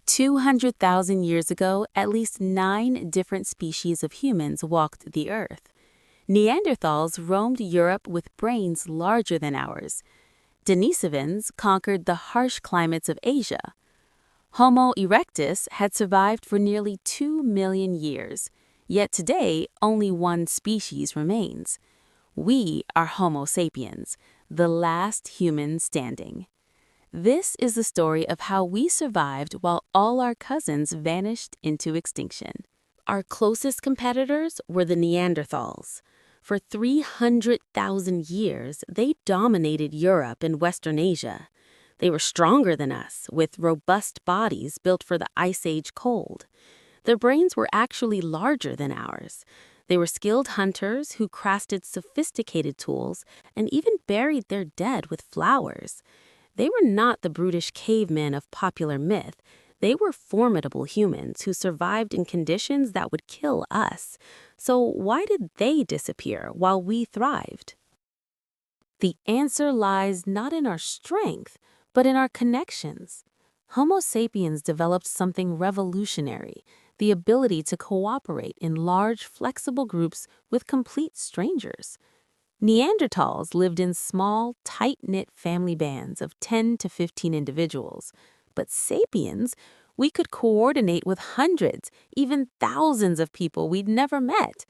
200,000 years ago, at least 9 different species of humans walked the Earth. Neanderthals roamed Europe with brains larger than ours. Denisovans conquered the harsh climates of Asia. Homo erectus had survived for nearly 2 million years, yet today only one species remains. We are Homo sapiens, the last human standing. This is the story of how we survived while all our cousins vanished into extinction. Our closest competitors were the Neanderthals. For 300,000 years, they dominated Europe and Western Asia. They were stronger than us, with robust bodies built for the Ice Age cold. Their brains were actually larger than ours. They were skilled hunters who crafted sophisticated tools and even buried their dead with flowers. They were not the brutish cavemen of popular myth. They were formidable humans who survived in conditions that would kill us. So why did they disappear while we thrived? The answer lies not in our strength, but in our connections. Homo sapiens developed something revolutionary, the ability to cooperate in large, flexible groups with complete strangers. Neanderthals lived in small, tight-knit family bands of 10 to 15 individuals. But sapiens, we could coordinate with hundreds, even thousands of people we'd never met.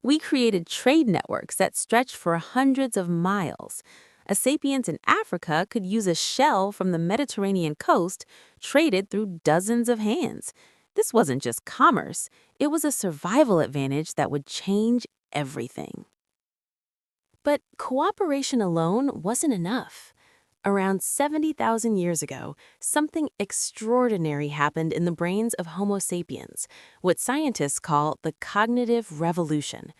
We created trade networks that stretched for hundreds of miles. A sapiens in Africa could use a shell from the Mediterranean coast, traded through dozens of hands. This wasn't just commerce, it was a survival advantage that would change everything. But cooperation alone wasn't enough. Around 70,000 years ago, something extraordinary happened in the brains of Homo sapiens, what scientists call the cognitive revolution.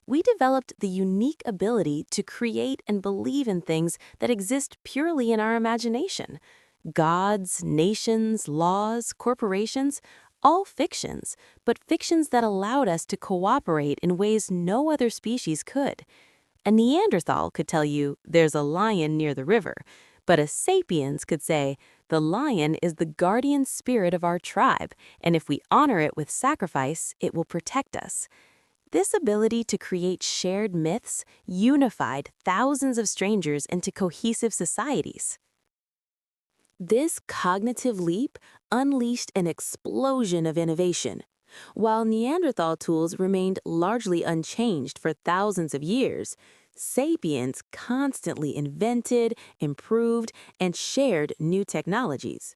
We developed the unique ability to create and believe in things that exist purely in our imagination. Gods, nations, laws, corporations, all fictions, but fictions that allowed us to cooperate in ways no other species could. A Neanderthal could tell you there's a lion near the river, but a sapiens could say the lion is the guardian spirit of our tribe, and if we honor it with sacrifice, it will protect us. This ability to create shared myths unified thousands of strangers into cohesive societies. This cognitive leap unleashed an explosion of innovation. While Neanderthal tools remained largely unchanged for thousands of years, sapiens constantly invented, improved, and shared new technologies.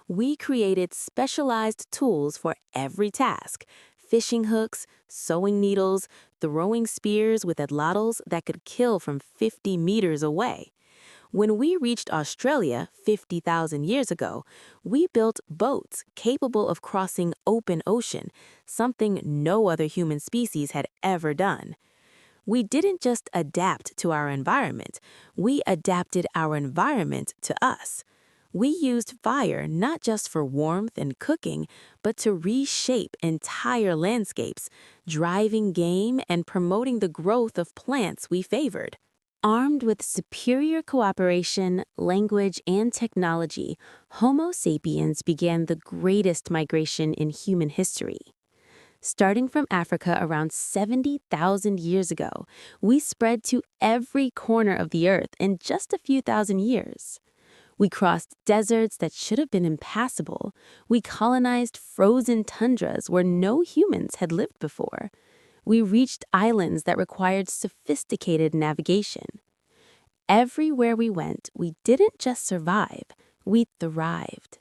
We created specialized tools for every task: fishing hooks, sewing needles, throwing spears with atlatls that could kill from 50 meters away. When we reached Australia 50,000 years ago, we built boats capable of crossing open ocean, something no other human species had ever done. We didn't just adapt to our environment, we adapted our environment to us. We used fire not just for warmth and cooking, but to reshape entire landscapes, driving game and promoting the growth of plants we favored. Armed with superior cooperation, language, and technology, Homo sapiens began the greatest migration in human history. Starting from Africa around 70,000 years ago, we spread to every corner of the Earth in just a few thousand years. We crossed deserts that should have been impassable. We colonized frozen tundras where no humans had lived before. We reached islands that required sophisticated navigation. Everywhere we went, we didn't just survive, we thrived.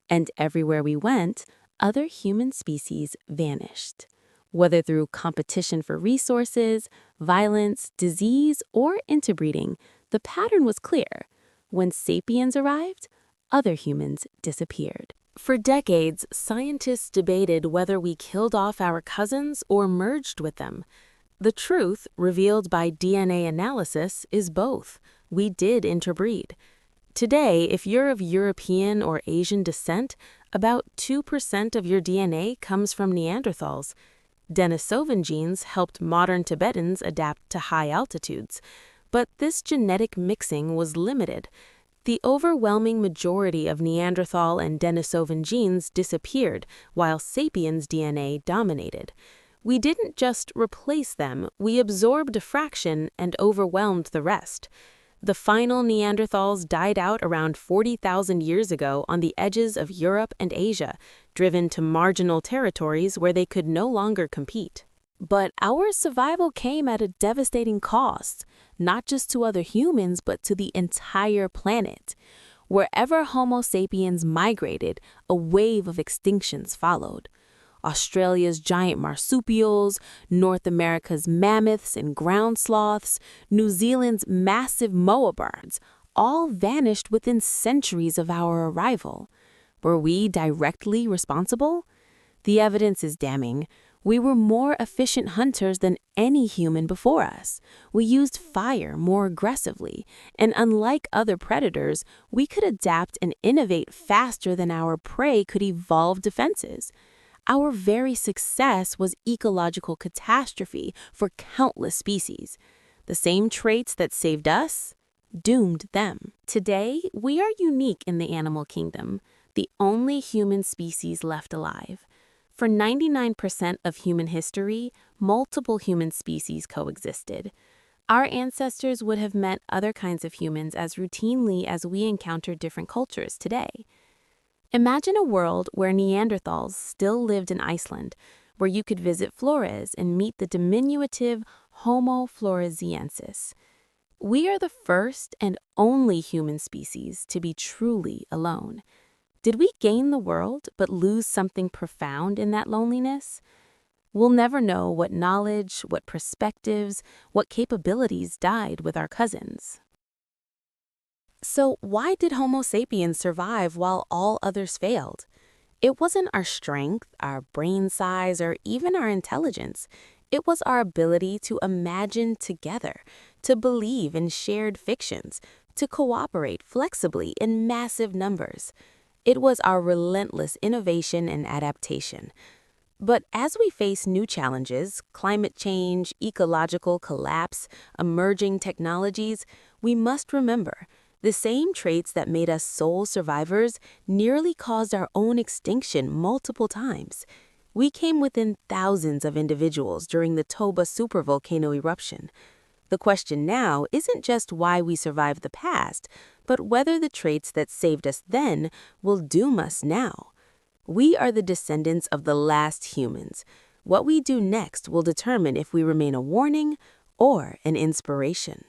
And everywhere we went, other human species vanished. Whether through competition for resources, violence, disease, or interbreeding, the pattern was clear. When sapiens arrived, other humans disappeared. For decades, scientists debated whether we killed off our cousins or merged with them. The truth, revealed by DNA analysis, is both. We did interbreed. Today, if you're of European or Asian descent, about 2% of your DNA comes from Neanderthals. Denisovan genes helped modern Tibetans adapt to high altitudes. But this genetic mixing was limited. The overwhelming majority of Neanderthal and Denisovan genes disappeared while Sapiens DNA dominated. We didn't just replace them, we absorbed a fraction and overwhelmed the rest. The final Neanderthals died out around 40,000 years ago on the edges of Europe and Asia, driven to marginal territories where they could no longer compete. But our survival came at a devastating cost, not just to other humans, but to the entire planet. Wherever Homo sapiens migrated, a wave of extinctions followed. Australia's giant marsupials, North America's mammoths and ground sloths, New Zealand's massive moa birds, all vanished within centuries of our arrival. Were we directly responsible? The evidence is damning. We were more efficient hunters than any human before us. We used fire more aggressively, and unlike other predators, we could adapt and innovate faster than our prey could evolve defenses. Our very success was ecological catastrophe for countless species. The same traits that saved us doomed them. Today, we are unique in the animal kingdom, the only human species left alive. For 99% of human history, multiple human species coexisted. Our ancestors would have met other kinds of humans as routinely as we encounter different cultures today. Imagine a world where Neanderthals still lived in Iceland, where you could visit Flores and meet the diminutive Homo floresiensis. We are the first and only human species to be truly alone. Did we gain the world but lose something profound in that loneliness? We'll never know what knowledge, what perspectives, what capabilities died with our cousins. So why did Homo sapiens survive while all others failed? It wasn't our strength, our brain size, or even our intelligence. It was our ability to imagine together, to believe in shared fictions, to cooperate flexibly in massive numbers. It was our relentless innovation and adaptation. But as we face new challenges, climate change, ecological collapse, emerging technologies, we must remember the same traits that made us sole survivors nearly caused our own extinction multiple times. We came within thousands of individuals during the Toba supervolcano eruption. The question now isn't just why we survived the past, but whether the traits that saved us then will doom us now. We are the descendants of the last humans. What we do next will determine if we remain a warning or an inspiration.